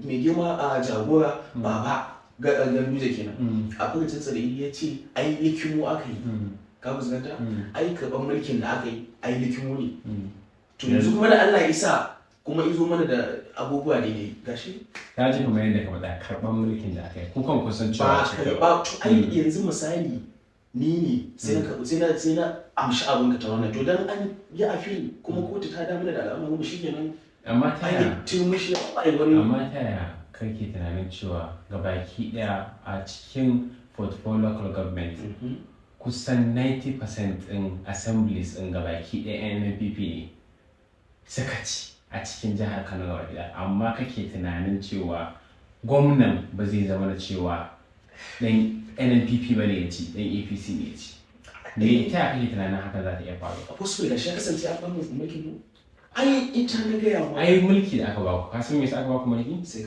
mai girma a jagora baba Ganduje kenan a furucinsa da ya ce ai likimo aka yi ka fuskanta ai karɓar mulkin da aka yi ai likimo ne to yanzu kuma da Allah ya sa kuma izo mana da abubuwa daidai gashi ta ji kuma yadda ka faɗa karɓar mulkin da aka yi ku kan kusan cewa ba to ai yanzu misali ni ne sai na amshi abin ka ta wannan to dan an yi afil kuma kotu ta damu da al'amarin mu shikenan amma ta yaya amma ta yaya kake tunanin cewa gabaki daya a cikin portfolio local government kusan 90% din assemblies din gabaki daya NNPP ne suka ci a cikin jihar Kano gaba ɗaya amma kake tunanin cewa gwamnan ba zai zama da cewa dan NNPP bane ya ci dan APC ne ya ci me ta kake tunanin haka za ta iya faruwa possible da shi kasance a ban mulkin ai ita na ga yawa ai mulki da aka ba ku kasan me yasa aka ba ku mulki sai